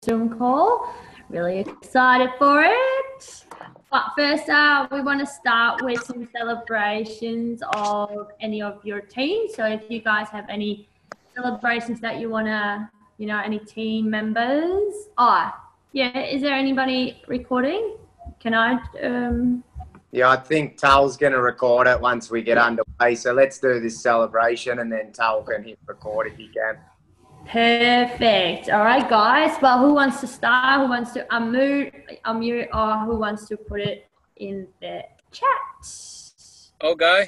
Zoom call. Really excited for it. But first, we want to start with some celebrations of any of your teams. So if you guys have any celebrations that you want to, any team members. Oh, yeah. Is there anybody recording? Can I? Yeah, I think Tal's going to record it once we get underway. So let's do this celebration and then Tal can hit record if he can. Perfect. All right, guys. Well, who wants to start? Who wants to unmute, or who wants to put it in the chat? I'll go.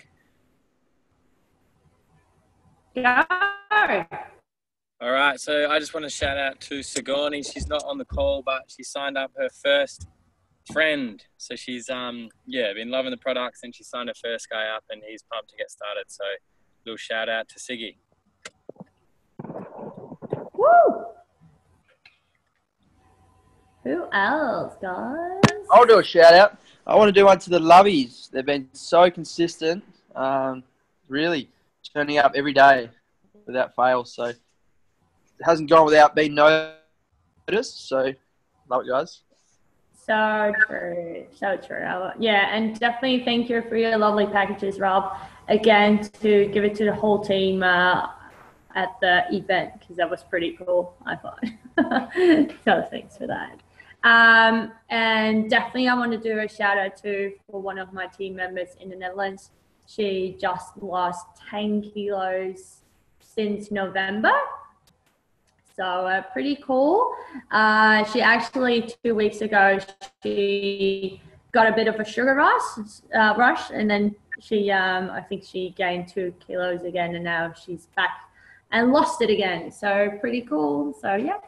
Go. All right. So I just want to shout out to Sigourney. She's not on the call, but she signed up her first friend. So she's been loving the products, and she signed her first guy up, and he's pumped to get started. So little shout out to Siggy. Woo! Who else, guys? I'll do a shout out. I want to do one to the Lovies. They've been so consistent, really turning up every day without fail. So it hasn't gone without being noticed. So love it, guys. So true. So true. Yeah, and definitely thank you for your lovely packages, Rob. Again, to give it to the whole team at the event, because that was pretty cool, I thought. So thanks for that. And definitely I want to do a shout out for one of my team members in the Netherlands. She just lost 10 kilos since November. So pretty cool. She actually 2 weeks ago, she got a bit of a sugar rush, and then she, I think she gained 2 kilos again, and now she's back and lost it again. So pretty cool. So yeah,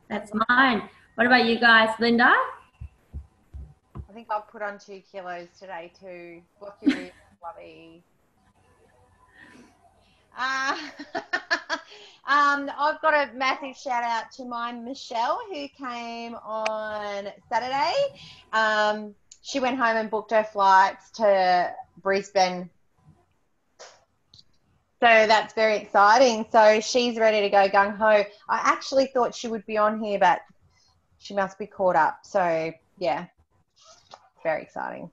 that's mine. What about you guys, Linda? I think I'll put on 2 kilos today too. What do you lovey? I've got a massive shout out to my Michelle, who came on Saturday. She went home and booked her flights to Brisbane. So that's very exciting. So she's ready to go gung-ho. I actually thought she would be on here, but she must be caught up. So, yeah, very exciting.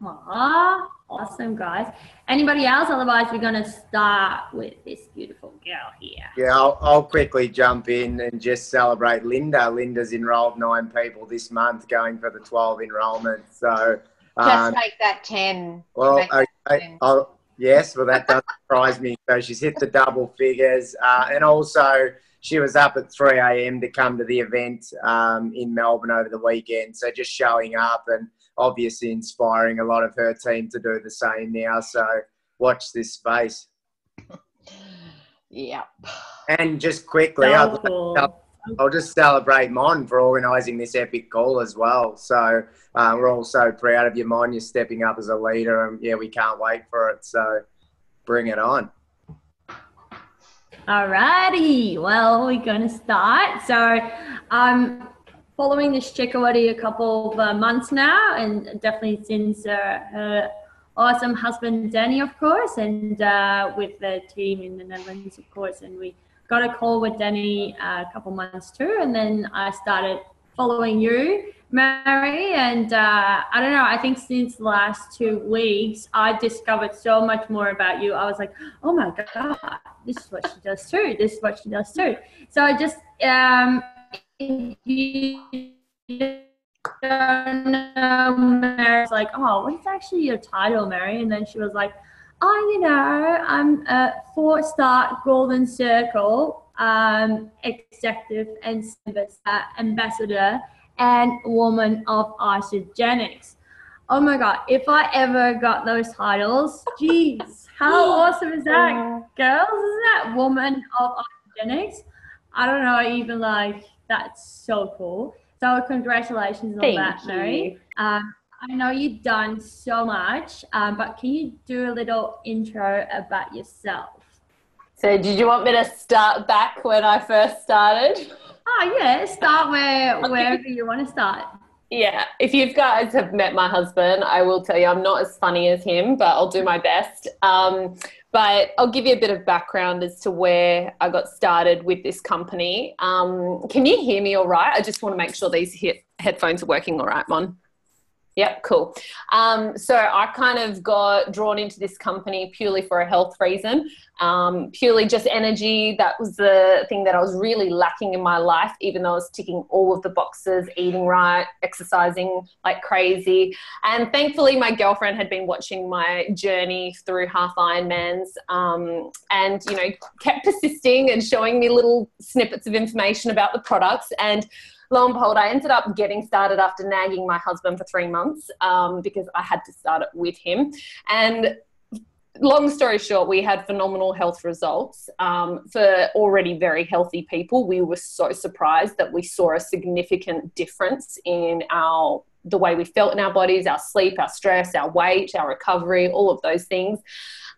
Aww, awesome, guys. Anybody else? Otherwise, we're going to start with this beautiful girl here. Yeah, I'll quickly jump in and just celebrate Linda. Linda's enrolled 9 people this month, going for the 12 enrollment. So just make that 10. Well, yes, well, that does surprise me. So she's hit the double figures. And also, she was up at 3 a.m. to come to the event in Melbourne over the weekend. So just showing up and obviously inspiring a lot of her team to do the same now. So watch this space. Yep. And just quickly, I'll just celebrate Mon for organising this epic call as well. So we're all so proud of you, Mon. You're stepping up as a leader, and yeah, we can't wait for it. So bring it on. Alrighty, well, we're going to start. So I'm following this chick already a couple of months now, and definitely since her awesome husband Danny, of course, and with the team in the Netherlands, of course. And we got a call with Danny a couple months too, and then I started following you, Mary, and I don't know, I think since the last 2 weeks I discovered so much more about you. I was like, oh my god, this is what she does too, this is what she does too. So I just if you don't know, Mary's like, oh, what's actually your title, Mary? And then she was like, oh, I'm a 4-star Golden Circle executive and ambassador and woman of Isogenics. Oh my god, if I ever got those titles, geez, how awesome is that, girls? Isn't that woman of Isogenics? I don't know, even like, that's so cool. So congratulations on that, Mary. I know you've done so much, but can you do a little intro about yourself? So did you want me to start back when I first started? Oh, yeah, start wherever you want to start. Yeah, if you guys have met my husband, I will tell you I'm not as funny as him, but I'll do my best. But I'll give you a bit of background as to where I got started with this company. Can you hear me all right? I just want to make sure these headphones are working all right, Mon. Yep, cool. So I kind of got drawn into this company purely for a health reason, purely just energy. That was the thing that I was really lacking in my life, even though I was ticking all of the boxes, eating right, exercising like crazy. And thankfully, my girlfriend had been watching my journey through half Ironmans, and, you know, kept persisting and showing me little snippets of information about the products. And lo and behold, I ended up getting started after nagging my husband for 3 months, because I had to start it with him. And long story short, we had phenomenal health results for already very healthy people. We were so surprised that we saw a significant difference in the way we felt in our bodies, our sleep, our stress, our weight, our recovery, all of those things.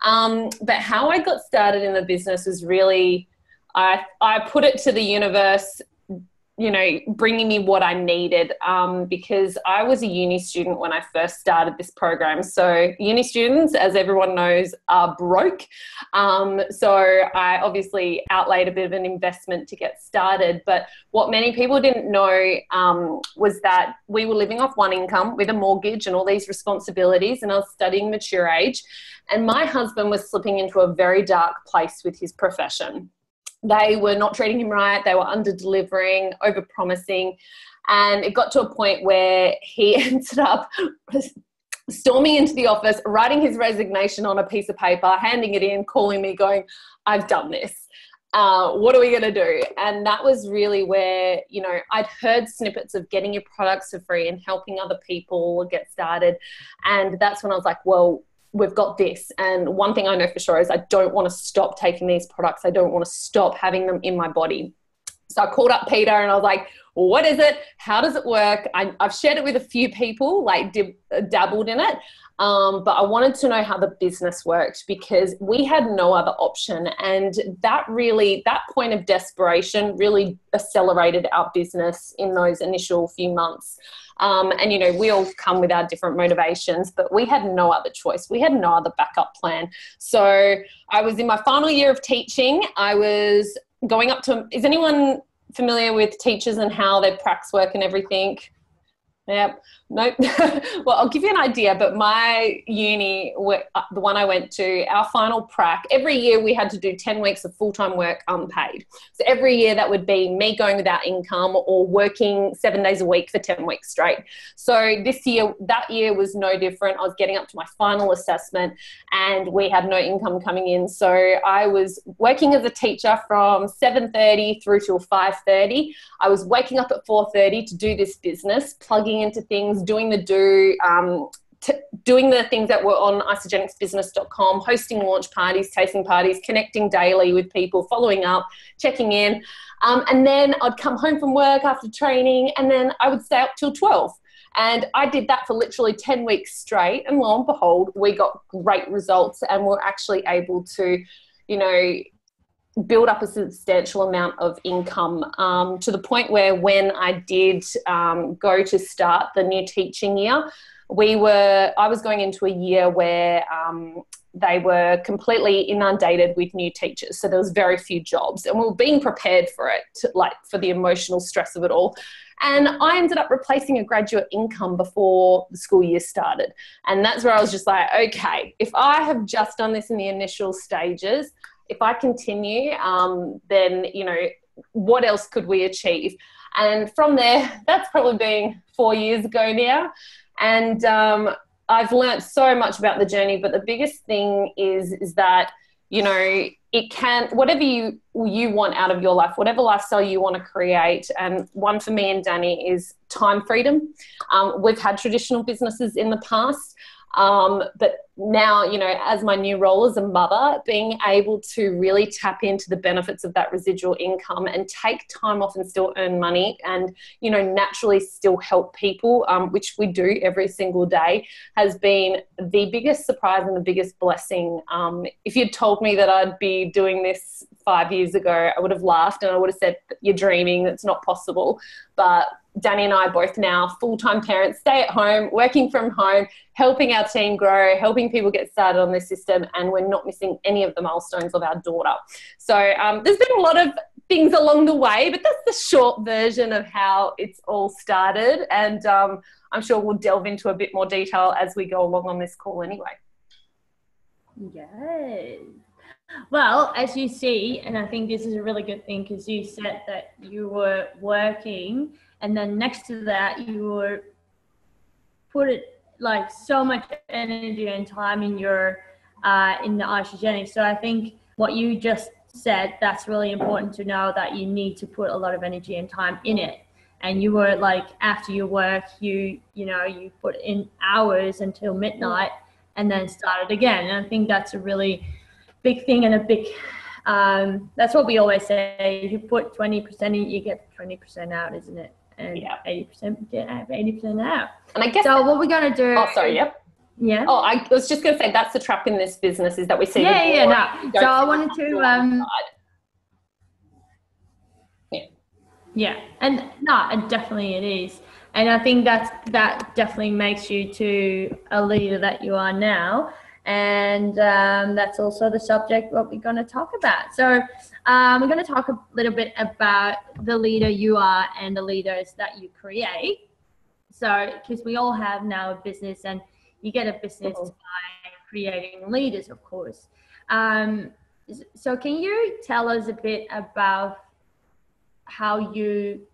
But how I got started in the business was really, I put it to the universe, you know, bringing me what I needed, because I was a uni student when I first started this program. So uni students, as everyone knows, are broke. So I obviously outlaid a bit of an investment to get started. But what many people didn't know was that we were living off one income with a mortgage and all these responsibilities, and I was studying mature age. And my husband was slipping into a very dark place with his profession. They were not treating him right. They were under-delivering, over-promising. And it got to a point where he ended up storming into the office, writing his resignation on a piece of paper, handing it in, calling me, going, "I've done this. What are we going to do?" And that was really where, you know, I'd heard snippets of getting your products for free and helping other people get started. And that's when I was like, well, we've got this. And one thing I know for sure is I don't want to stop taking these products. I don't want to stop having them in my body. So I called up Peter and I was like, what is it? How does it work? I've shared it with a few people, like dabbled in it. But I wanted to know how the business worked because we had no other option. And that point of desperation really accelerated our business in those initial few months. And, you know, we all come with our different motivations, but we had no other choice. We had no other backup plan. So I was in my final year of teaching. I was going up to, is anyone familiar with teachers and how their pracs work and everything? Yep. Nope. Well, I'll give you an idea, but my uni, the one I went to, our final prac, every year we had to do 10 weeks of full-time work unpaid. So every year that would be me going without income or working 7 days a week for 10 weeks straight. So that year was no different. I was getting up to my final assessment and we had no income coming in. So I was working as a teacher from 7:30 through till 5:30. I was waking up at 4:30 to do this business, plugging into things, doing the things that were on isogenicsbusiness.com, hosting launch parties, tasting parties, connecting daily with people, following up, checking in. And then I'd come home from work after training and then I would stay up till 12. And I did that for literally 10 weeks straight. And lo and behold, we got great results and we're actually able to, you know, build up a substantial amount of income, to the point where when I did go to start the new teaching year, I was going into a year where they were completely inundated with new teachers. So there was very few jobs and we were being prepared for it, like for the emotional stress of it all. And I ended up replacing a graduate income before the school year started. And that's where I was just like, okay, if I have just done this in the initial stages, if I continue, then, you know, what else could we achieve? And from there, that's probably been 4 years ago now. And I've learnt so much about the journey, but the biggest thing is that, you know, it can, whatever you want out of your life, whatever lifestyle you want to create. And one for me and Danny is time freedom. We've had traditional businesses in the past. But now, you know, as my new role as a mother, being able to really tap into the benefits of that residual income and take time off and still earn money and, you know, naturally still help people, which we do every single day, has been the biggest surprise and the biggest blessing. If you'd told me that I'd be doing this 5 years ago, I would have laughed and I would have said, you're dreaming, it's not possible. But Danny and I are both now full-time parents, stay at home, working from home, helping our team grow, helping people get started on this system, and we're not missing any of the milestones of our daughter. So there's been a lot of things along the way, but that's the short version of how it's all started. And I'm sure we'll delve into a bit more detail as we go along on this call anyway. Yes. Well, as you see, and I think this is a really good thing, because you said that you were working, and then next to that you were put it like so much energy and time in your in the Isagenix. So I think what you just said, that's really important to know, that you need to put a lot of energy and time in it. And you were like, after your work, you put in hours until midnight and then started again. And I think that's a really big thing, and a big, that's what we always say. If you put 20% in, you get 20% out, isn't it? And 80% get 80% out. And I guess so. What we're gonna do? Oh, sorry. Yep. Yeah. Oh, I was just gonna say that's the trap in this business, is that we see. No. So I wanted to. Yeah, and no, it definitely it is, and I think that definitely makes you to a leader that you are now. And that's also the subject what we're going to talk about. So we're going to talk a little bit about the leader you are and the leaders that you create. So because we all have now a business, and you get a business by creating leaders, of course. So can you tell us a bit about how you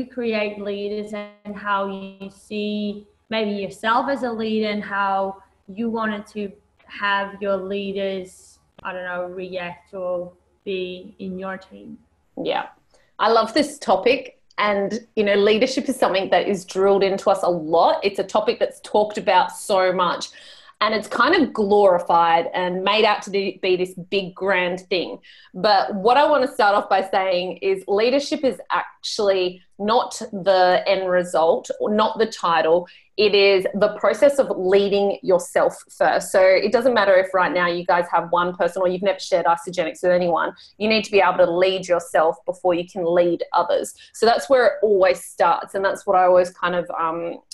create leaders, and how you see maybe yourself as a leader, and how you wanted to have your leaders, I don't know, react or be in your team? Yeah, I love this topic. And, leadership is something that is drilled into us a lot. It's a topic that's talked about so much, and it's kind of glorified and made out to be this big, grand thing. But what I want to start off by saying is leadership is actually not the end result, or not the title. It is the process of leading yourself first. So it doesn't matter if right now you guys have one person, or you've never shared Isagenix with anyone. You need to be able to lead yourself before you can lead others. So that's where it always starts. And that's what I always kind of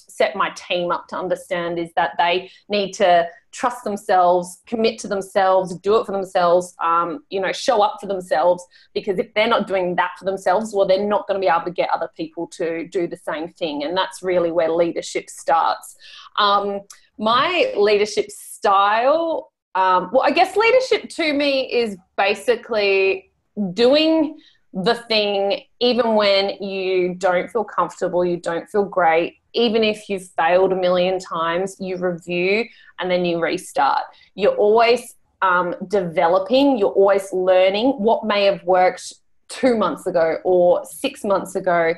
set my team up to understand, is that they need to trust themselves, commit to themselves, do it for themselves, show up for themselves, because if they're not doing that for themselves, well, they're not going to be able to get other people to do the same thing. And that's really where leadership starts. My leadership style, I guess leadership to me is basically doing the thing even when you don't feel comfortable, you don't feel great. Even if you've failed a million times, you review and then you restart. You're always developing, you're always learning. What may have worked 2 months ago or 6 months ago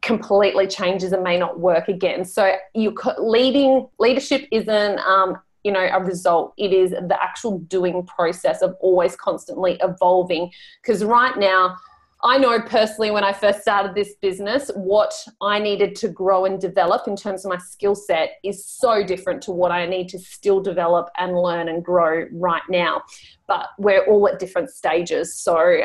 completely changes and may not work again. So leadership isn't a result. It is the actual doing process of always constantly evolving. Because right now, I know personally when I first started this business, what I needed to grow and develop in terms of my skill set is so different to what I need to still develop and learn and grow right now. But we're all at different stages. So,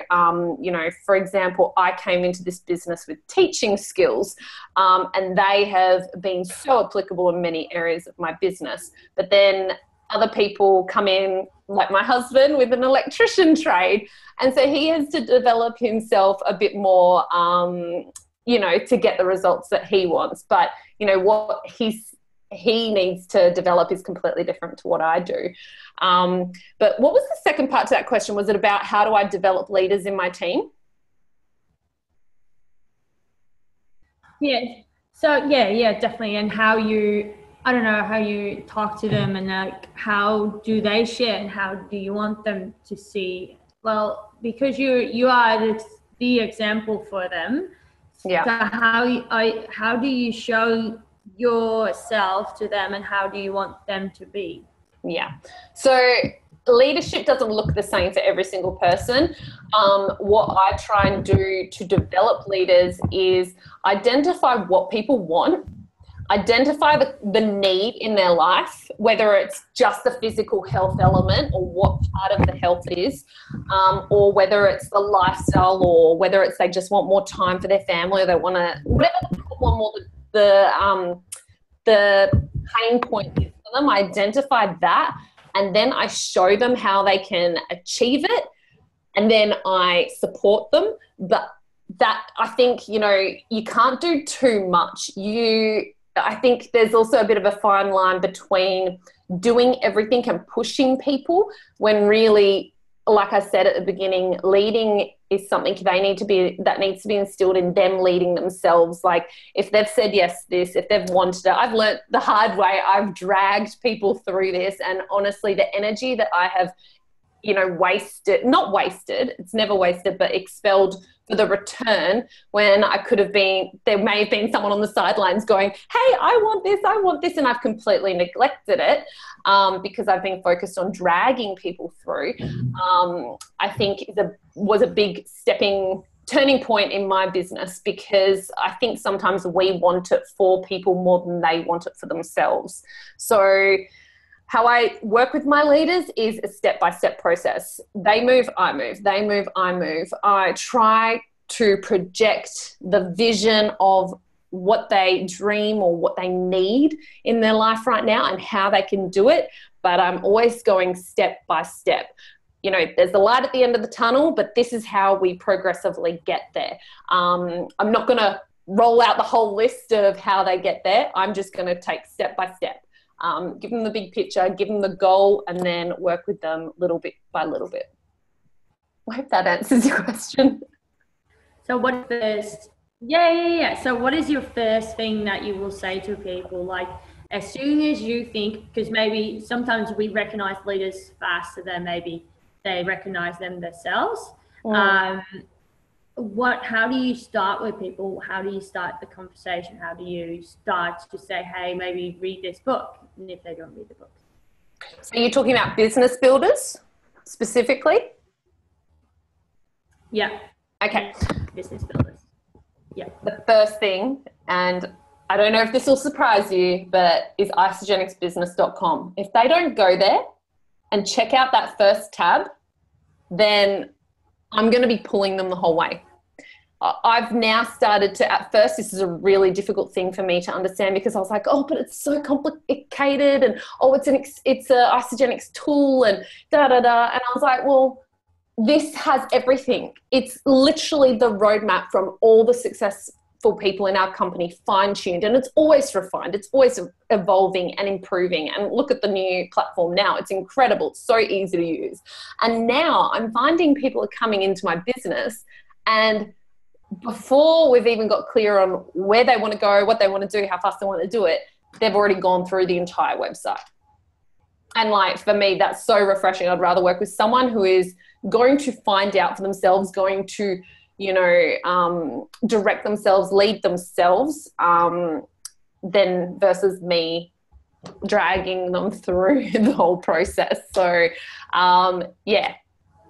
for example, I came into this business with teaching skills, and they have been so applicable in many areas of my business. But then other people come in, like my husband, with an electrician trade. And so he has to develop himself a bit more, to get the results that he wants. But, what he needs to develop is completely different to what I do. But what was the second part to that question? Was it about how do I develop leaders in my team? Yeah. So, yeah, definitely. And how you talk to them, and how do they share, and how do you want them to see? Well, because you are the example for them. Yeah. So how do you show yourself to them, and how do you want them to be? Yeah. So leadership doesn't look the same for every single person. What I try and do to develop leaders is identify what people want, identify the need in their life, whether it's just the physical health element or what part of the health it is, or whether it's the lifestyle, or whether it's they just want more time for their family, or they want to, whatever the what more the pain point is for them. I identify that, and then I show them how they can achieve it, and then I support them. But that, I think, you know, you can't do too much. I think there's also a bit of a fine line between doing everything and pushing people, when really, like I said at the beginning, leading is something that needs to be instilled in them, leading themselves. Like, if they've said yes to this, if they've wanted it, I've learnt the hard way. I've dragged people through this, and honestly, the energy that I have, you know, not wasted, it's never wasted, but expelled for the return, when there may have been someone on the sidelines going, hey, I want this, and I've completely neglected it because I've been focused on dragging people through. I think was a big turning point in my business, because I think sometimes we want it for people more than they want it for themselves. So how I work with my leaders is a step-by-step process. They move, I move. They move, I move. I try to project the vision of what they dream or what they need in their life right now and how they can do it. But I'm always going step by step. You know, there's a light at the end of the tunnel, but this is how we progressively get there. I'm not going to roll out the whole list of how they get there. I'm just going to take step by step. Give them the big picture, give them the goal, and then work with them little bit by little bit. I hope that answers your question. So what is your first thing that you will say to people? Like, as soon as you think, because maybe sometimes we recognize leaders faster than maybe they recognize them themselves. How do you start with people? How do you start the conversation? How do you start to say, hey, maybe read this book, and if they don't read the book? So you're talking about business builders specifically? Yeah. Okay. Business builders. Yeah. The first thing, and I don't know if this will surprise you, but is isogenicsbusiness.com. If they don't go there and check out that first tab, then I'm going to be pulling them the whole way. I've now started to, at first, this is a really difficult thing for me to understand, because I was like, oh, but it's so complicated, and oh, it's a Isogenics tool, and da-da-da. And I was like, well, this has everything. It's literally the roadmap from all the successful people in our company, fine-tuned, and it's always refined. It's always evolving and improving. And look at the new platform now. It's incredible. It's so easy to use. And now I'm finding people are coming into my business, and before we've even got clear on where they want to go, what they want to do, how fast they want to do it, they've already gone through the entire website. And like, for me, that's so refreshing. I'd rather work with someone who is going to find out for themselves, going to, you know, direct themselves, lead themselves, than versus me dragging them through the whole process. So, yeah,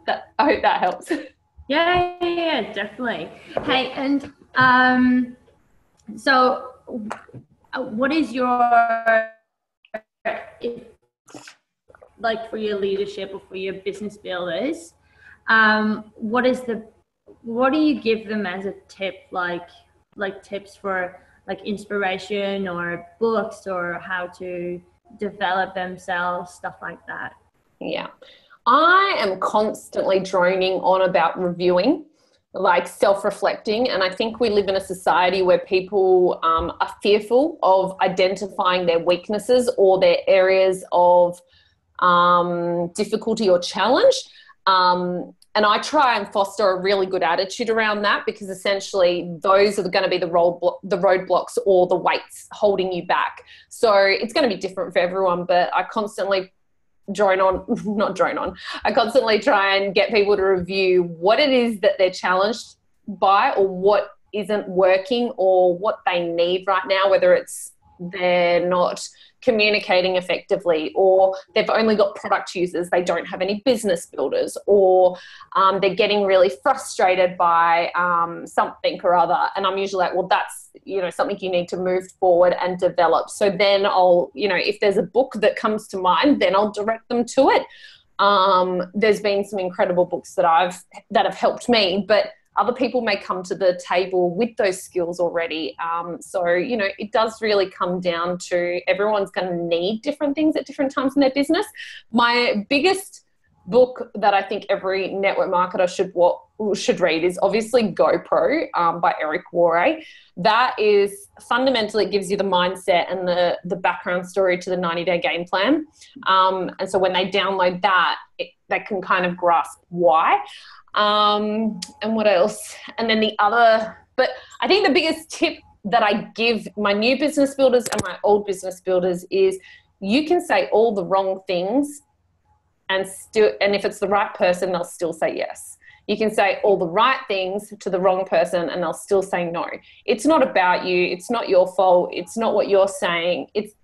I hope that helps. Yeah, definitely. Hey, and so what is your, like, for your leadership or for your business builders, what do you give them as a tip, like tips for like inspiration or books or how to develop themselves, stuff like that? Yeah. I am constantly droning on about reviewing, like self-reflecting. And I think we live in a society where people are fearful of identifying their weaknesses or their areas of difficulty or challenge. And I try and foster a really good attitude around that, because essentially those are going to be the roadblocks or the weights holding you back. So it's going to be different for everyone, but I constantly I constantly try and get people to review what it is that they're challenged by, or what isn't working, or what they need right now, whether it's they're not communicating effectively, or they've only got product users, they don't have any business builders, or they're getting really frustrated by something or other. And I'm usually like, well, that's, you know, something you need to move forward and develop. So then I'll, you know, if there's a book that comes to mind, then I'll direct them to it. There's been some incredible books that have helped me, but other people may come to the table with those skills already. So, you know, it does really come down to everyone's going to need different things at different times in their business. My biggest book that I think every network marketer should read is obviously GoPro by Eric Worre. That is fundamentally, it gives you the mindset and the background story to the 90-day game plan. And so when they download that, they can kind of grasp why. And what else? And then but I think the biggest tip that I give my new business builders and my old business builders is you can say all the wrong things and if it's the right person, they'll still say yes. You can say all the right things to the wrong person and they'll still say no. It's not about you. It's not your fault. It's not what you're saying. It's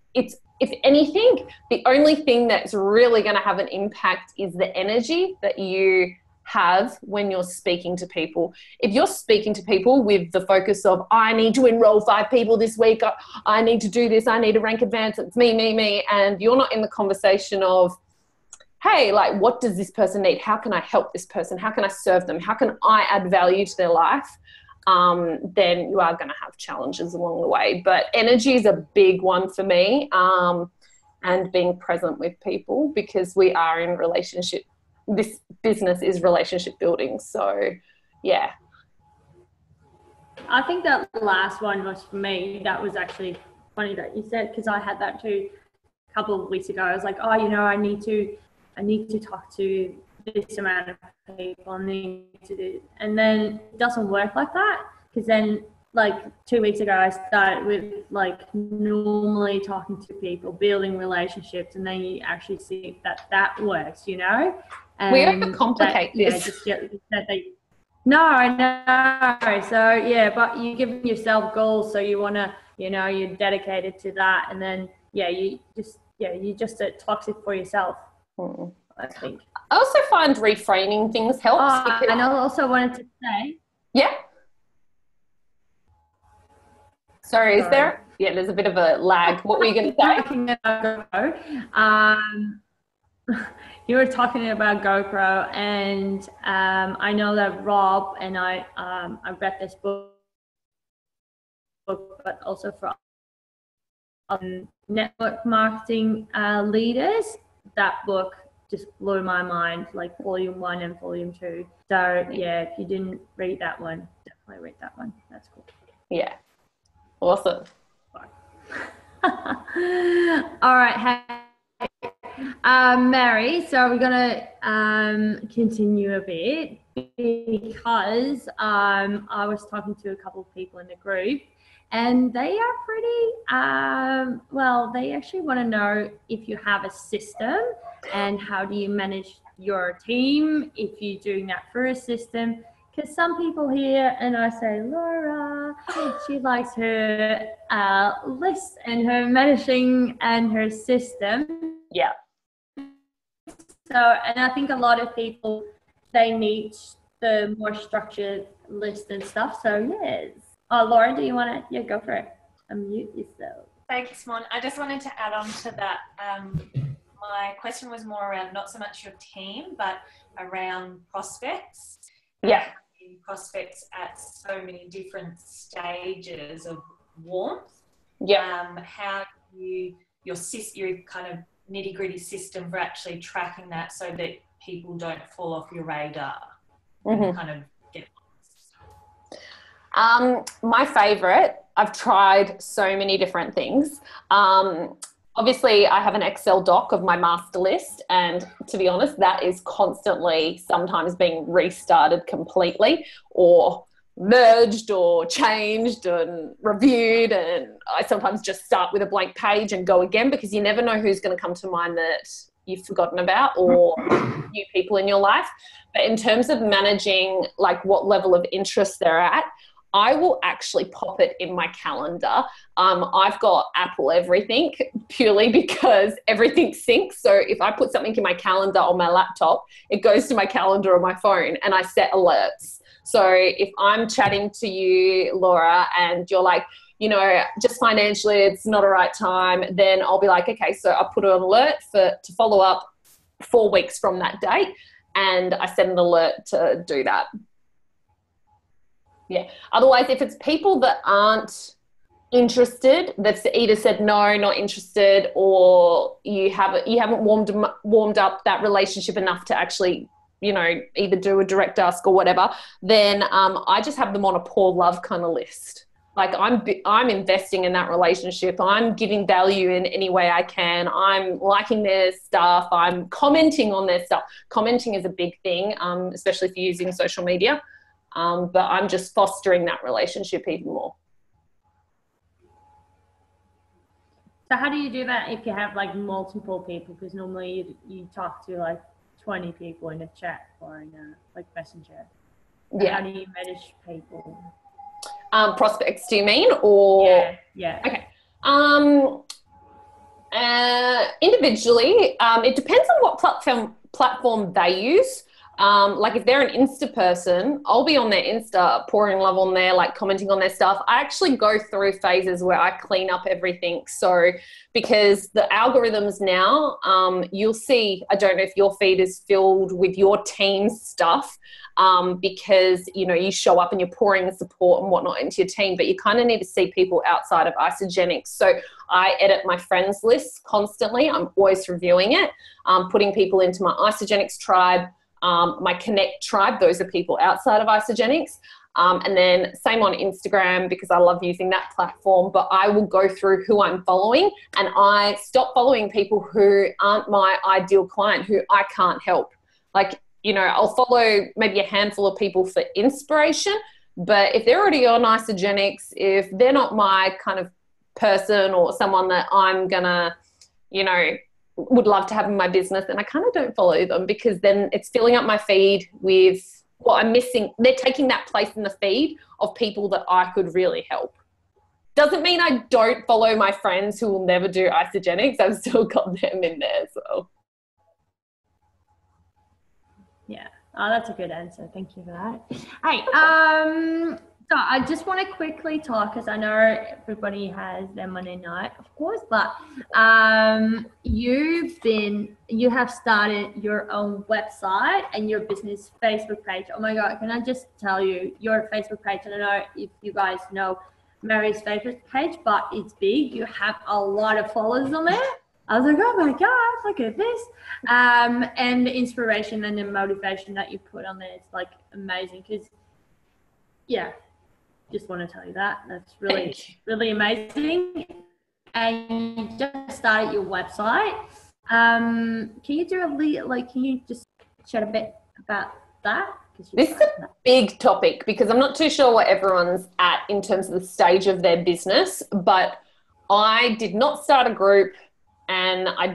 if anything, the only thing that's really going to have an impact is the energy that you have when you're speaking to people. If you're speaking to people with the focus of, I need to enroll 5 people this week, I need to do this, I need to rank advance, it's me, and you're not in the conversation of, hey, like, what does this person need? How can I help this person? How can I serve them? How can I add value to their life? Then you are going to have challenges along the way. But energy is a big one for me, and being present with people, because we are in relationship. This business is relationship building. So, yeah. I think that last one was for me. That was actually funny that you said, because I had that too a couple of weeks ago. I was like, oh, you know, I need to talk to this amount of people, and then it doesn't work like that, because then like 2 weeks ago I started with like normally talking to people, building relationships, and then you actually see that works, you know. And we overcomplicate this. No, I know. So yeah, but you give yourself goals, so you want to, you know, you're dedicated to that, and then you just toxic for yourself. I think. I also find reframing things helps. And I also wanted to say. Yeah. Sorry, is there? Yeah, there's a bit of a lag. What were you going to say? You were talking about GoPro, and I know that Rob and I read this book, but also for network marketing leaders. That book just blew my mind, like volume 1 and volume 2. So yeah, if you didn't read that one, definitely read that one. That's cool. Yeah. Awesome. All right. Hey, Mary, so we're going to continue a bit, because I was talking to a couple of people in the group, and they are pretty, they actually want to know if you have a system and how do you manage your team if you're doing that through a system. Because some people here, and I say, Laura, she likes her list and her managing and her system. Yeah. So, and I think a lot of people, they need the more structured list and stuff. So, yes. Oh, Laura, do you want to? Yeah, go for it. Unmute yourself. Thanks, Mon. I just wanted to add on to that. My question was more around not so much your team, but around prospects. Yeah. Prospects at so many different stages of warmth. Yeah. How your kind of nitty-gritty system for actually tracking that so that people don't fall off your radar. Mm-hmm. Kind of get. My favorite, I've tried so many different things. Obviously, I have an Excel doc of my master list, and to be honest, that is constantly sometimes being restarted completely or merged or changed and reviewed, and I sometimes just start with a blank page and go again, because you never know who's going to come to mind that you've forgotten about, or new people in your life. But in terms of managing like what level of interest they're at, I will actually pop it in my calendar. I've got Apple everything purely because everything syncs. So if I put something in my calendar on my laptop, it goes to my calendar on my phone, and I set alerts. So if I'm chatting to you, Laura, and you're like, you know, just financially it's not a right time, then I'll be like, okay, so I'll put an alert to follow up 4 weeks from that date, and I set an alert to do that. Yeah. Otherwise, if it's people that aren't interested, that's either said no, not interested, or you haven't warmed up that relationship enough to actually, you know, either do a direct ask or whatever, then I just have them on a pour love kind of list. Like I'm investing in that relationship. I'm giving value in any way I can. I'm liking their stuff. I'm commenting on their stuff. Commenting is a big thing, especially if you're using social media. But I'm just fostering that relationship even more. So how do you do that if you have like multiple people? Because normally you talk to like 20 people in a chat or in a like messenger. So Yeah. How do you manage people? Prospects, do you mean? Or yeah. Okay. Individually, it depends on what platform they use. Like if they're an Insta person, I'll be on their Insta pouring love on there, like commenting on their stuff. I actually go through phases where I clean up everything. So because the algorithms now, you'll see, I don't know if your feed is filled with your team's stuff, because, you know, you show up and you're pouring the support and whatnot into your team, but you kind of need to see people outside of Isogenics. So I edit my friends list constantly. I'm always reviewing it, putting people into my Isogenics tribe, my Connect tribe. Those are people outside of Isogenics. And then same on Instagram, because I love using that platform, but I will go through who I'm following, and I stop following people who aren't my ideal client, who I can't help. Like, you know, I'll follow maybe a handful of people for inspiration, but if they're already on Isogenics, if they're not my kind of person or someone that I'm gonna, you know, would love to have in my business, then I kind of don't follow them, because then it's filling up my feed with what I'm missing. They're taking that place in the feed of people that I could really help. Doesn't mean I don't follow my friends who will never do Isogenics. I've still got them in there as well. Yeah. Oh, that's a good answer. Thank you for that. Hey, so I just want to quickly talk, because I know everybody has their Monday night, of course, but you have started your own website and your business Facebook page. Oh my God, can I just tell you, your Facebook page, I don't know if you guys know Mary's Facebook page, but it's big. You have a lot of followers on there. I was like, oh my God, look at this. And the inspiration and the motivation that you put on there is like amazing, because yeah, just want to tell you that. That's really, really amazing. And you just started your website. Can you do can you just chat a bit about that? This is a big topic, because I'm not too sure what everyone's at in terms of the stage of their business, but I did not start a group. And I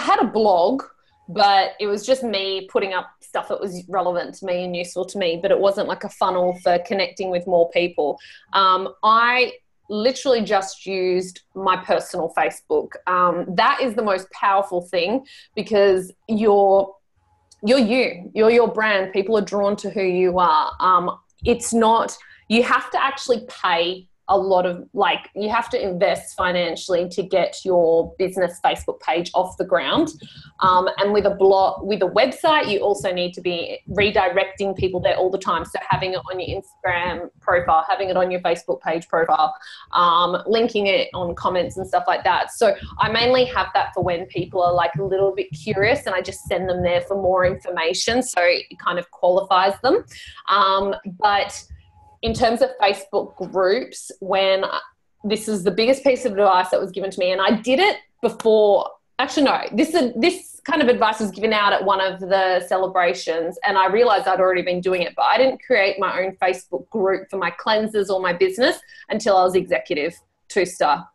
had a blog, but it was just me putting up stuff that was relevant to me and useful to me, but it wasn't like a funnel for connecting with more people. I literally just used my personal Facebook. That is the most powerful thing, because you're your brand. People are drawn to who you are. It's not, you have to actually pay a lot of, like, you have to invest financially to get your business Facebook page off the ground. And with a blog, with a website, you also need to be redirecting people there all the time. So having it on your Instagram profile, having it on your Facebook page profile, linking it on comments and stuff like that. So I mainly have that for when people are like a little bit curious, and I just send them there for more information. So it kind of qualifies them. But in terms of Facebook groups, this is the biggest piece of advice that was given to me, and I did it before. Actually, no, this kind of advice was given out at one of the celebrations, and I realized I'd already been doing it, but I didn't create my own Facebook group for my cleansers or my business until I was executive 2-star.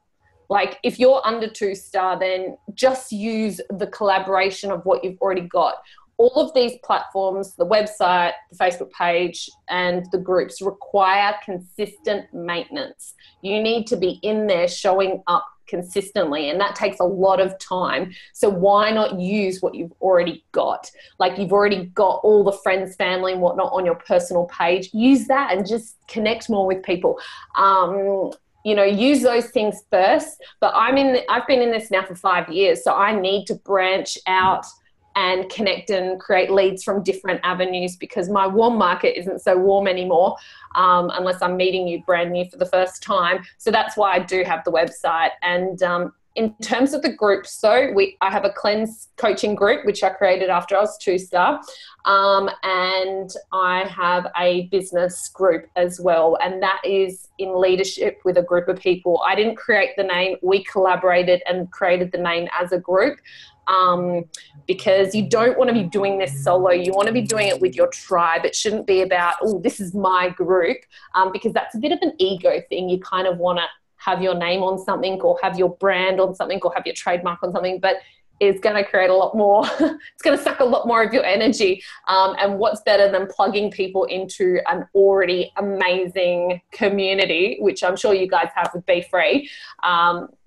Like, if you're under 2-star, then just use the collaboration of what you've already got. All of these platforms, the website, the Facebook page, and the groups require consistent maintenance. You need to be in there showing up consistently, and that takes a lot of time. So why not use what you've already got? Like, you've already got all the friends, family, and whatnot on your personal page. Use that and just connect more with people. You know, use those things first. But I've been in this now for 5 years, so I need to branch out and connect and create leads from different avenues, because my warm market isn't so warm anymore unless I'm meeting you brand new for the first time. So that's why I do have the website. And in terms of the group, so I have a cleanse coaching group, which I created after I was 2-star, and I have a business group as well, and that is in leadership with a group of people. I didn't create the name. We collaborated and created the name as a group, because you don't want to be doing this solo. You want to be doing it with your tribe. It shouldn't be about, oh, this is my group, because that's a bit of an ego thing. You kind of want to have your name on something, or have your brand on something, or have your trademark on something, but it's going to create a lot more, it's going to suck a lot more of your energy. And what's better than plugging people into an already amazing community, which I'm sure you guys have with BFREE.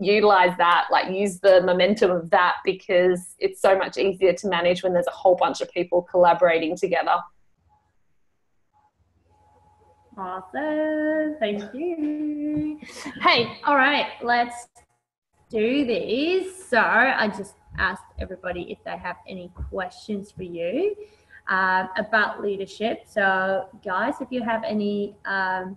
Utilize that, like use the momentum of that, because it's so much easier to manage when there's a whole bunch of people collaborating together. Awesome. Thank you. Hey, all right, let's do this. So I just asked everybody if they have any questions for you about leadership. So guys, if you have any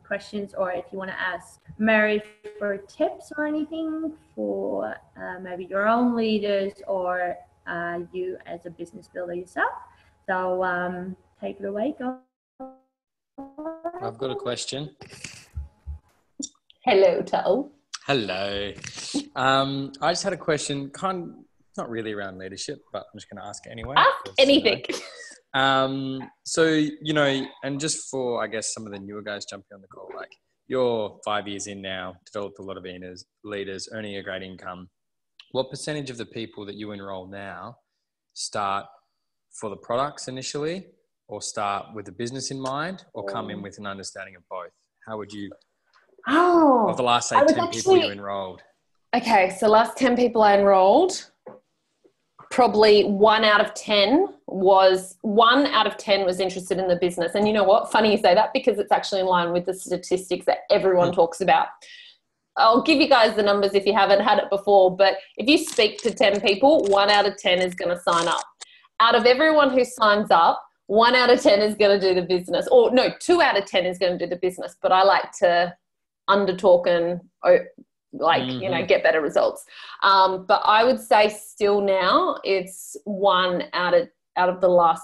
questions, or if you want to ask Mary for tips or anything for maybe your own leaders, or you as a business builder yourself. So take it away, go. I've got a question. Hello, Tal. Hello. I just had a question, not really around leadership, but I'm just going to ask it anyway. Ask anything. So, you know, and just for, I guess, some of the newer guys jumping on the call, like you're 5 years in now, developed a lot of leaders, earning a great income. What percentage of the people that you enroll now start for the products initially, or start with the business in mind, or come in with an understanding of both? How would you, of the last, say, 10 people you enrolled? Okay, so last 10 people I enrolled, probably 1 out of 10 was interested in the business. And you know what? Funny you say that, because it's actually in line with the statistics that everyone talks about. I'll give you guys the numbers if you haven't had it before, but if you speak to 10 people, 1 out of 10 is going to sign up. Out of everyone who signs up, 1 out of 10 is going to do the business, or no, 2 out of 10 is going to do the business. But I like to undertalk and you know, get better results. But I would say still now it's 1 out of the last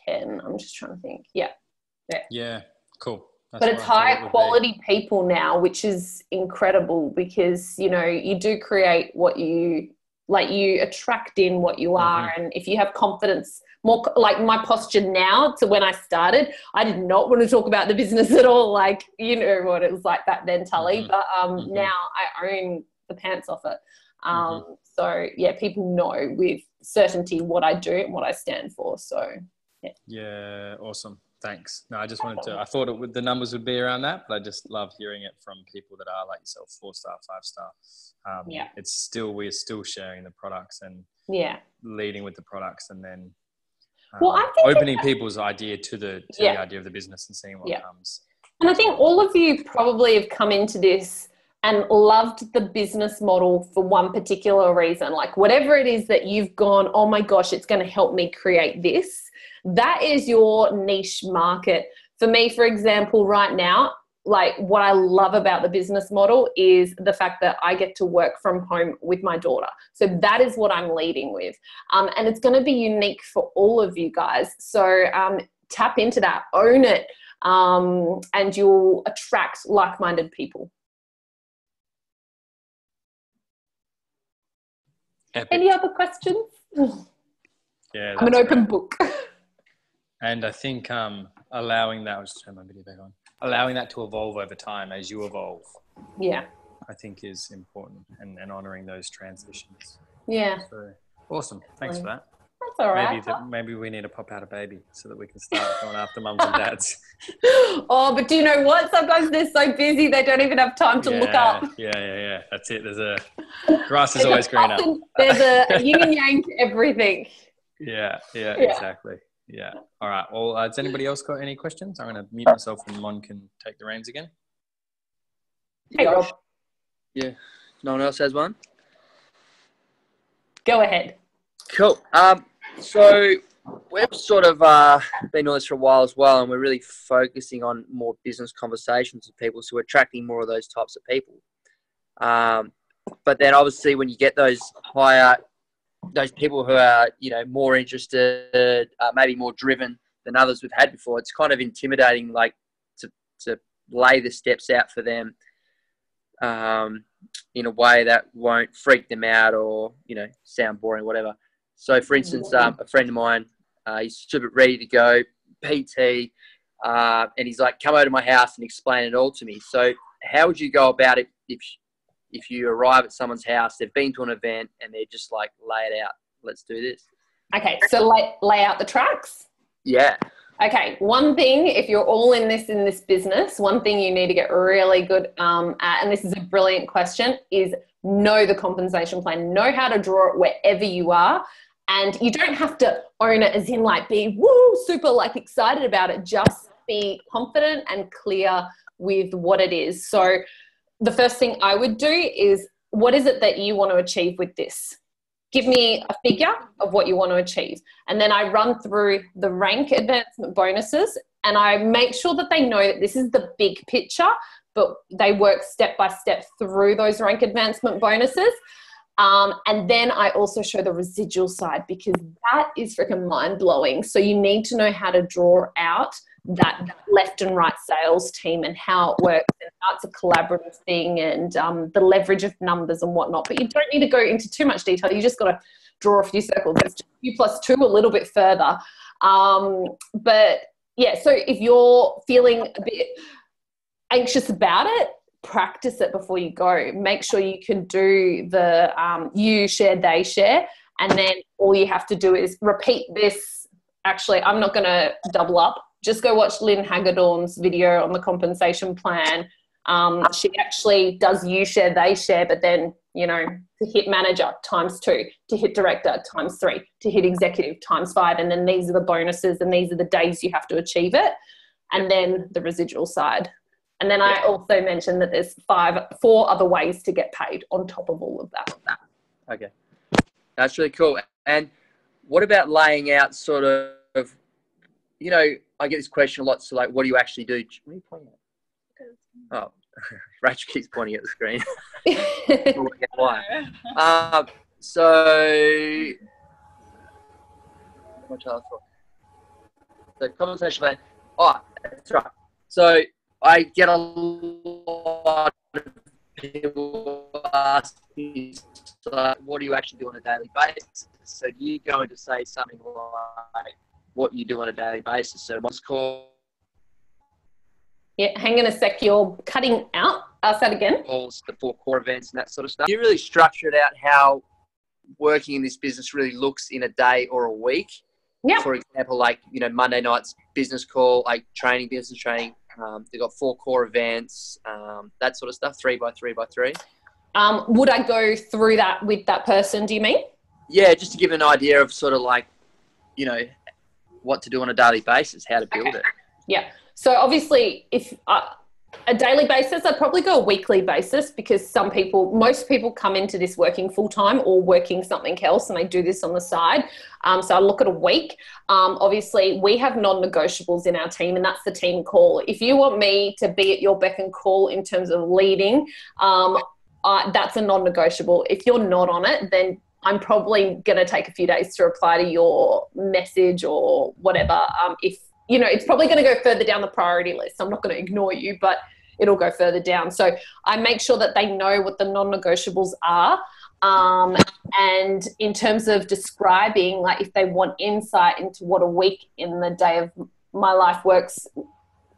10. I'm just trying to think. Yeah, cool. But it's higher quality people now, which is incredible, because, you know, you do create what you attract in what you are. And if you have confidence, more like my posture now to when I started, I did not want to talk about the business at all. Like, you know what it was like back then, Tully. But now I own the pants off it. So yeah, people know with certainty what I do and what I stand for. So yeah, awesome. Thanks. No, I just wanted to, I thought the numbers would be around that, but I just love hearing it from people that are like yourself, 4-star, 5-star. We're still sharing the products and leading with the products, and then I think opening people's idea to the idea of the business and seeing what comes. And I think all of you probably have come into this and loved the business model for one particular reason. Like whatever it is that you've gone, oh my gosh, it's going to help me create this. That is your niche market. For me, for example, right now, like what I love about the business model is the fact that I get to work from home with my daughter. So that is what I'm leading with. And it's going to be unique for all of you guys. So tap into that, own it, and you'll attract like-minded people. Epic. Any other questions? Yeah, I'm an open book. And I think allowing that, I'll just turn my video back on, allowing that to evolve over time as you evolve. Yeah. I think is important, and honouring those transitions. Yeah. So awesome. Thanks for that. That's all right. Maybe we need to pop out a baby so that we can start going after mums and dads. Oh, but do you know what? Sometimes they're so busy they don't even have time to look up. Yeah. That's it. Grass is always greener. There's a yin and yang to everything. Yeah, exactly. Yeah. All right. Well, has anybody else got any questions? I'm going to mute myself and Mon can take the reins again. Hey, Rob. Yeah. No one else has one? Go ahead. Cool. So we've sort of been on this for a while as well, and we're really focusing on more business conversations with people, so we're attracting more of those types of people. But then obviously when you get those people who are, you know, more interested, maybe more driven than others we've had before, it's kind of intimidating, like to lay the steps out for them in a way that won't freak them out or, you know, sound boring or whatever. So for instance, a friend of mine, he's super ready to go, PT, and he's like, come over to my house and explain it all to me. So how would you go about it if you arrive at someone's house, they've been to an event and they're just like, lay it out, let's do this? Okay, so lay out the tracks? Yeah. Okay, one thing, if you're all in this business, one thing you need to get really good at, and this is a brilliant question, is know the compensation plan. Know how to draw it wherever you are. And you don't have to own it as in like be super like excited about it. Just be confident and clear with what it is. So the first thing I would do is, what is it that you want to achieve with this? Give me a figure of what you want to achieve. And then I run through the rank advancement bonuses, and I make sure that they know that this is the big picture, but they work step by step through those rank advancement bonuses. And then I also show the residual side, because that is freaking mind blowing. So you need to know how to draw out that left and right sales team and how it works, and how it's a collaborative thing, and the leverage of numbers and whatnot. But you don't need to go into too much detail. You just got to draw a few circles. It's just 2+2 a little bit further. But yeah, so if you're feeling a bit anxious about it, practice it before you go. Make sure you can do the you share, they share, and then all you have to do is repeat this. Actually, I'm not going to double up. Just go watch Lynn Hagedorn's video on the compensation plan. She actually does you share, they share, but then, you know, to hit manager ×2, to hit director ×3, to hit executive ×5, and then these are the bonuses and these are the days you have to achieve it, and then the residual side. And then I also mentioned that there's 4 other ways to get paid on top of all of that. Okay. That's really cool. And what about laying out sort of, you know, I get this question a lot. So like, what do you actually do? What are you pointing at? Oh, Rachel keeps pointing at the screen. Why? So conversation plan. Oh, that's right. So I get a lot of people ask me, like, what do you actually do on a daily basis? So you're going to say something like what you do on a daily basis. So what's called... Yeah, hang on a sec. You're cutting out. Ask that again. The 4 core events and that sort of stuff. You really structured out how working in this business really looks in a day or a week. Yeah. For example, like, you know, Monday night's business call, like business training. They've got 4 core events, that sort of stuff, 3x3x3. Would I go through that with that person, do you mean? Yeah, just to give an idea of sort of like, you know, what to do on a daily basis, how to build it. Yeah. So obviously, if a daily basis, I'd probably go a weekly basis, because most people come into this working full-time or working something else, and they do this on the side. So I look at a week. Obviously, we have non-negotiables in our team, and that's the team call. If you want me to be at your beck and call in terms of leading, that's a non-negotiable. If you're not on it, then I'm probably going to take a few days to reply to your message or whatever. If you know, it's probably going to go further down the priority list. I'm not going to ignore you, but it'll go further down. So I make sure that they know what the non-negotiables are. And in terms of describing, like if they want insight into what a week in the day of my life works,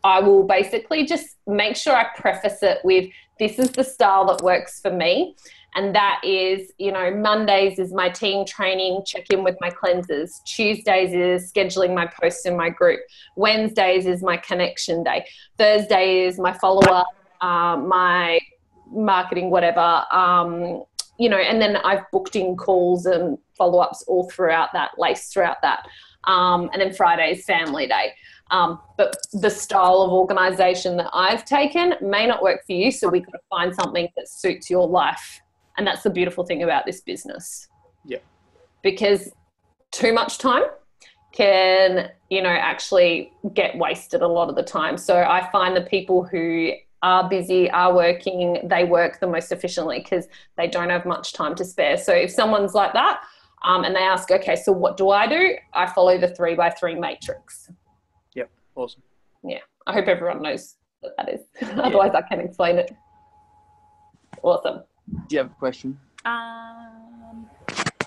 I will basically just make sure I preface it with, this is the style that works for me. And that is, you know, Mondays is my team training, check in with my cleansers. Tuesdays is scheduling my posts in my group. Wednesdays is my connection day. Thursday is my follow-up, my marketing, whatever. You know, and then I've booked in calls and follow-ups all throughout that, laced throughout that. And then Friday is family day. But the style of organisation that I've taken may not work for you, so we've got to find something that suits your life. And that's the beautiful thing about this business. Yeah. Because too much time can, you know, actually get wasted a lot of the time. So I find the people who are busy, are working, they work the most efficiently because they don't have much time to spare. So if someone's like that and they ask, okay, so what do? I follow the 3x3 matrix. Yep, awesome. Yeah, I hope everyone knows what that is. Otherwise I can explain it. Awesome. Do you have a question?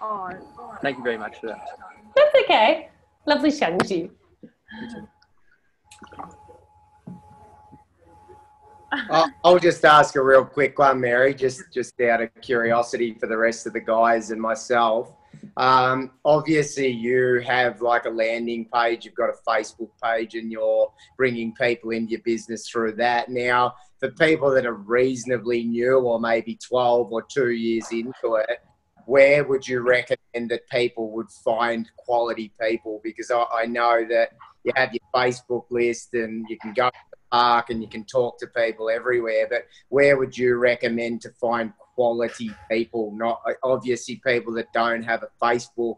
Oh, Thank you very much for that. That's okay. Lovely chatting to you. I'll just ask a real quick one, Mary, just out of curiosity for the rest of the guys and myself. Obviously, you have like a landing page, you've got a Facebook page, and you're bringing people into your business through that. Now, for people that are reasonably new or maybe 12 or 2 years into it, where would you recommend that people would find quality people? Because I know that you have your Facebook list and you can go to the park and you can talk to people everywhere, but where would you recommend to find quality people? Not obviously people that don't have a Facebook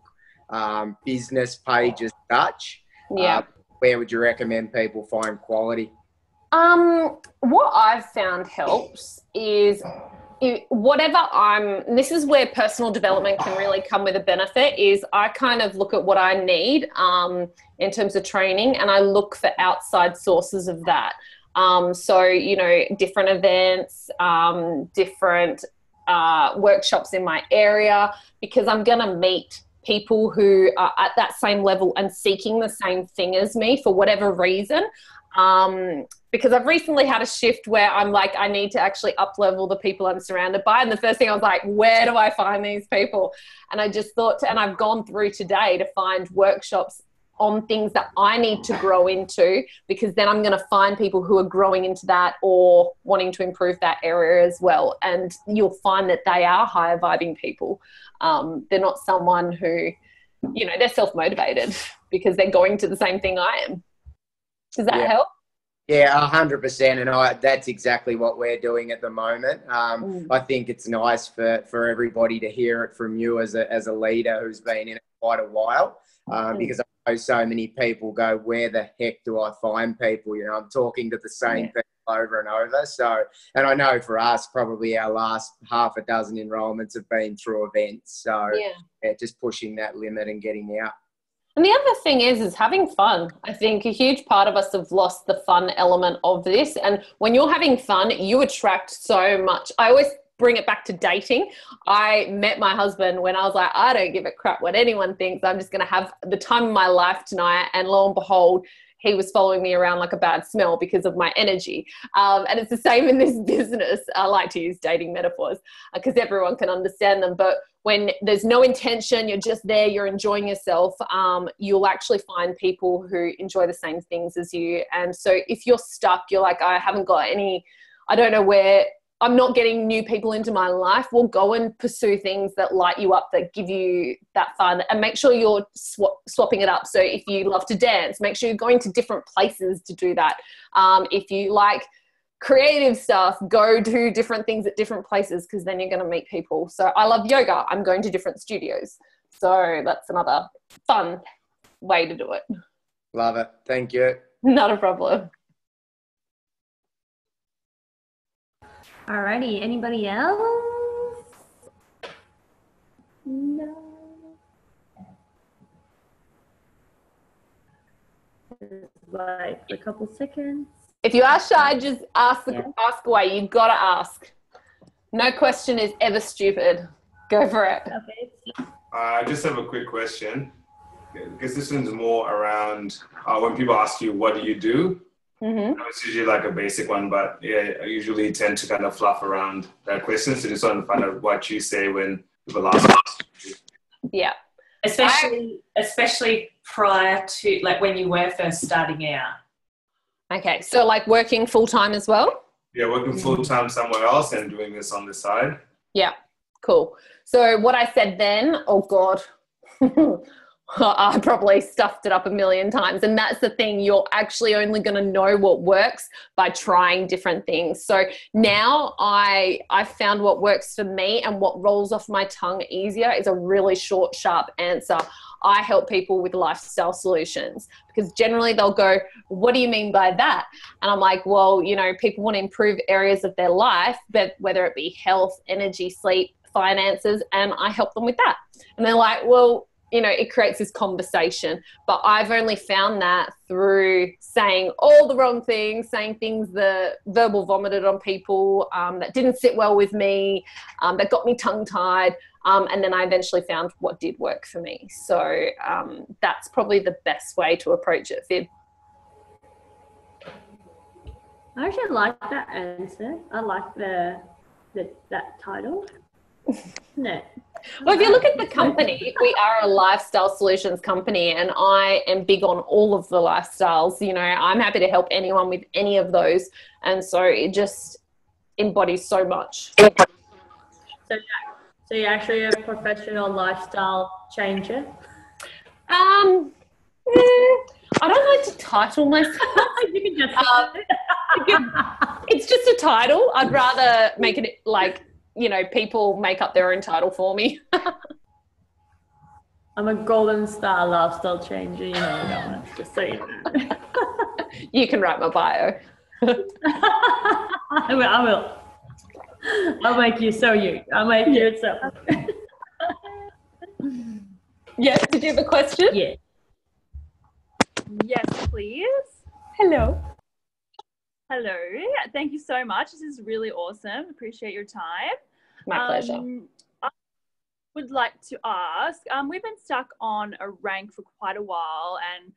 business page as such. Yeah. Where would you recommend people find quality? What I've found helps is this is where personal development can really come with a benefit, is I kind of look at what I need in terms of training, and I look for outside sources of that. So, you know, different events, different workshops in my area, because I'm going to meet people who are at that same level and seeking the same thing as me for whatever reason. Because I've recently had a shift where I'm like, I need to actually up-level the people I'm surrounded by. And the first thing I was like, where do I find these people? And I just thought, and I've gone through today to find workshops on things that I need to grow into, because then I'm going to find people who are growing into that or wanting to improve that area as well. And you'll find that they are higher vibing people. They're not someone who, you know, they're self-motivated because they're going to the same thing I am. Does that help? Yeah, 100%. And that's exactly what we're doing at the moment. I think it's nice for everybody to hear it from you as a leader who's been in it quite a while, because I know so many people go, where the heck do I find people? You know, I'm talking to the same people over and over. So, and I know for us, probably our last half a dozen enrollments have been through events. So just pushing that limit and getting out. And the other thing is having fun. I think a huge part of us have lost the fun element of this. And when you're having fun, you attract so much. I always bring it back to dating. I met my husband when I was like, I don't give a crap what anyone thinks. I'm just going to have the time of my life tonight. And lo and behold, he was following me around like a bad smell because of my energy. And it's the same in this business. I like to use dating metaphors because everyone can understand them. But when there's no intention, you're just there, you're enjoying yourself, you'll actually find people who enjoy the same things as you. And so if you're stuck, you're like, I haven't got any, I don't know where, I'm not getting new people into my life. Well, go and pursue things that light you up, that give you that fun, and make sure you're swapping it up. So if you love to dance, make sure you're going to different places to do that. If you like creative stuff, go do different things at different places, because then you're going to meet people. So I love yoga. I'm going to different studios. So that's another fun way to do it. Love it. Thank you. Not a problem. Alrighty, anybody else? No. Like a couple seconds. If you are shy, just ask away. You've got to ask. No question is ever stupid. Go for it. Okay. I just have a quick question. Because this one's more around when people ask you, what do you do? Mm-hmm. It's usually like a basic one, but yeah, I usually tend to kind of fluff around that question. So just want to find out what you say when people ask you. Yeah. Especially prior to, like, when you were first starting out. Okay, so like working full-time as well? Yeah, working full-time somewhere else and doing this on the side. Yeah, cool. So what I said then, oh God, I probably stuffed it up a million times. And that's the thing, you're actually only going to know what works by trying different things. So now I found what works for me, and what rolls off my tongue easier is a really short, sharp answer. I help people with lifestyle solutions, because generally they'll go, what do you mean by that? And I'm like, well, you know, people want to improve areas of their life, but whether it be health, energy, sleep, finances, and I help them with that. And they're like, well, you know, it creates this conversation. But I've only found that through saying all the wrong things, saying things that verbal vomited on people, that didn't sit well with me, that got me tongue-tied. And then I eventually found what did work for me. So that's probably the best way to approach it, Fib. I actually like that answer. I like that title. No. Well, if you look at the company, we are a lifestyle solutions company, and I am big on all of the lifestyles. You know, I'm happy to help anyone with any of those. And so it just embodies so much. So you're actually a professional lifestyle changer? I don't like to title myself. You can just it's just a title. I'd rather make it like, you know, people make up their own title for me. I'm a golden star lifestyle changer, you know that one, just so you know. You can write my bio. I will. I'll make you so you. I'll make you so. Yeah, did you have a question? Yeah. Yes, please. Hello. Hello. Thank you so much. This is really awesome. Appreciate your time. My pleasure. I would like to ask, we've been stuck on a rank for quite a while, and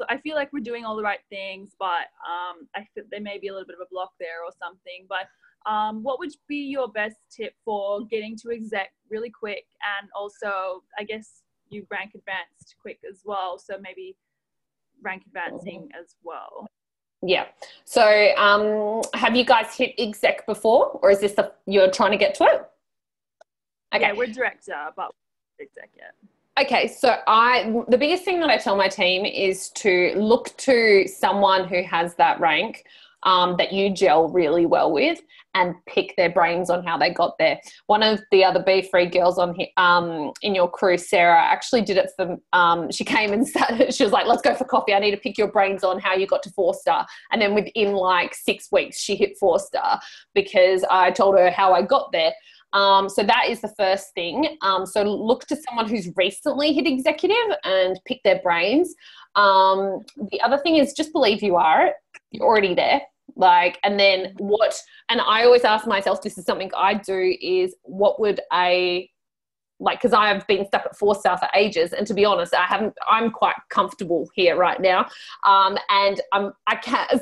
I feel like we're doing all the right things, but I feel there may be a little bit of a block there or something. But what would be your best tip for getting to exec really quick, and also, I guess, you rank advanced quick as well, so maybe rank advancing as well? Yeah. So have you guys hit exec before, or is this you're trying to get to it? Okay. Yeah, we're director, but exec yet. Okay, so the biggest thing that I tell my team is to look to someone who has that rank that you gel really well with, and pick their brains on how they got there. One of the other BFREE girls on here, in your crew, Sarah, actually did it for, she came and sat, she was like, let's go for coffee. I need to pick your brains on how you got to 4-star. And then within like 6 weeks, she hit 4-star because I told her how I got there. So that is the first thing. So look to someone who's recently hit executive and pick their brains. The other thing is just believe you're already there. Like, and then and I always ask myself, this is something I do, is what would because I have been stuck at 4-star for ages, and to be honest, I'm quite comfortable here right now. And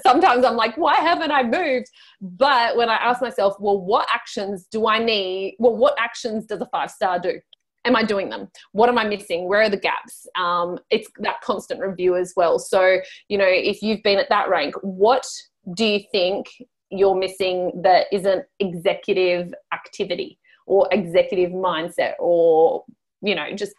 sometimes I'm like, why haven't I moved? But when I ask myself, well, what actions do I need? Well, what actions does a 5-star do? Am I doing them? What am I missing? Where are the gaps? It's that constant review as well. So, you know, if you've been at that rank, what do you think you're missing that isn't executive activity or executive mindset, or, you know, just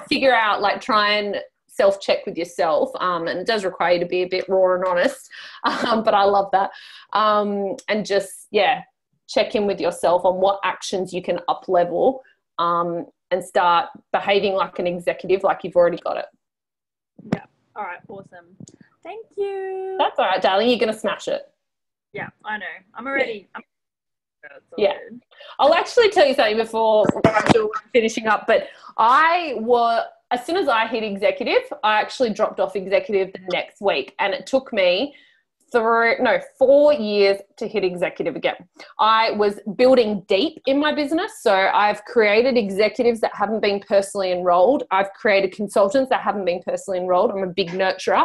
figure out, like, try and self-check with yourself. And it does require you to be a bit raw and honest, but I love that. And just, yeah, check in with yourself on what actions you can up-level and start behaving like an executive, like you've already got it. Yeah. All right. Awesome. Thank you. That's all right, darling. You're going to smash it. Yeah, I know. I'm already. Yeah. Good. I'll actually tell you something before I'm finishing up, but as soon as I hit executive, I actually dropped off executive the next week, and it took me 4 years to hit executive again. I was building deep in my business. So I've created executives that haven't been personally enrolled. I've created consultants that haven't been personally enrolled. I'm a big nurturer.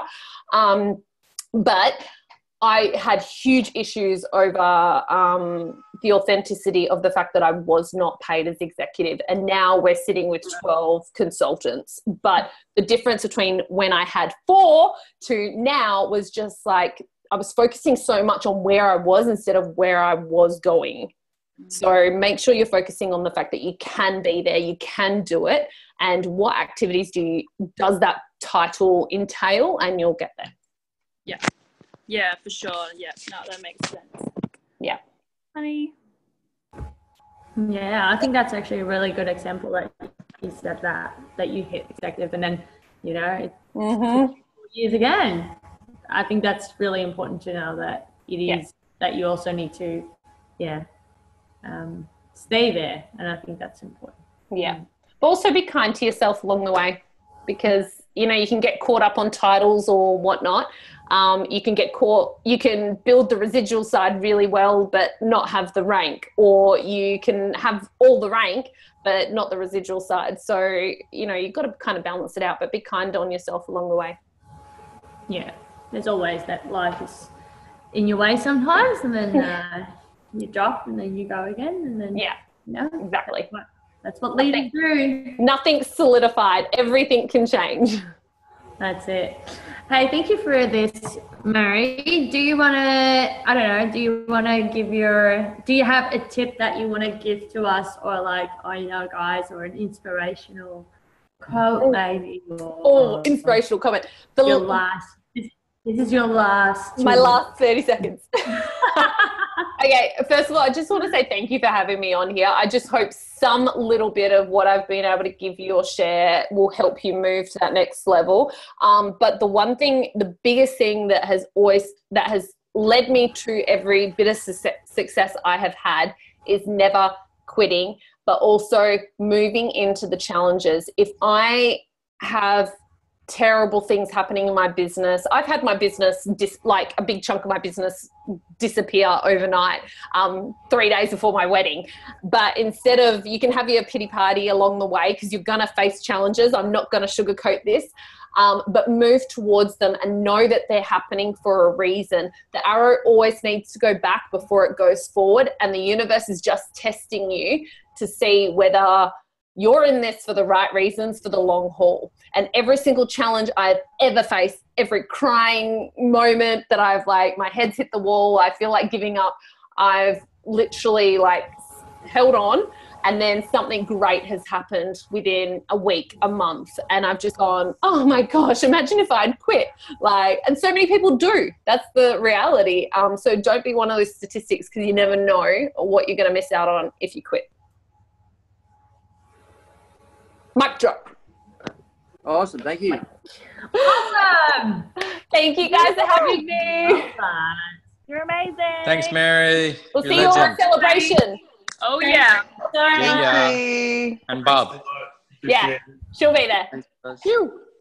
But I had huge issues over the authenticity of the fact that I was not paid as executive. And now we're sitting with 12 consultants. But the difference between when I had 4 to now was just like, I was focusing so much on where I was instead of where I was going. So make sure you're focusing on the fact that you can be there, you can do it, and what activities does that title entail, and you'll get there. Yeah. Yeah, for sure. Yeah, no, that makes sense. Yeah. Honey. Yeah, I think that's actually a really good example that you said that you hit executive, and then, you know, it's Mm-hmm. 4 years again. I think that's really important to know that it is that you also need to, stay there, and I think that's important. Yeah. But also be kind to yourself along the way, because, you know, you can get caught up on titles or whatnot. You can build the residual side really well, but not have the rank, or you can have all the rank, but not the residual side. So, you know, you've got to kind of balance it out, but be kind on yourself along the way. Yeah. There's always that life is in your way sometimes, and then you drop, and then you go again, and then, exactly. That's what leaders do. Nothing's solidified. Everything can change. That's it. Hey, thank you for this, Mary. Do you want to, do you have a tip that you want to give to us, or like, guys, or an inspirational quote maybe? Inspirational comment. This is your last. My last 30 seconds. Okay, first of all, I just want to say thank you for having me on here. I just hope some little bit of what I've been able to give you or share will help you move to that next level. But the biggest thing that has led me to every bit of success I have had is never quitting, but also moving into the challenges. If I have terrible things happening in my business, I've had my business, like a big chunk of my business, disappear overnight, 3 days before my wedding. But instead of, you can have your pity party along the way, because you're going to face challenges. I'm not going to sugarcoat this. But move towards them and know that they're happening for a reason. The arrow always needs to go back before it goes forward, and the universe is just testing you to see whether you're in this for the right reasons, for the long haul. And every single challenge I've ever faced, every crying moment that I've my head's hit the wall, I feel like giving up, I've literally held on, and then something great has happened within a week, a month, and I've just gone, oh my gosh, imagine if I'd quit. And so many people do. That's the reality. So don't be one of those statistics, because you never know what you're going to miss out on if you quit. Mic drop. Awesome. Thank you. Awesome. Thank you guys for having me. You're amazing. Thanks, Mary. We'll see you all at celebration. Oh, yeah. Thank you. And Bob. Yeah, she'll be there.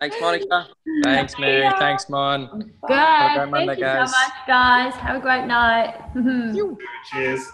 Thanks, Monica. Thanks, Mary. Thanks, Mon. Good. Have a great Thank Monday, you guys. so much, guys. Have a great night. Cheers.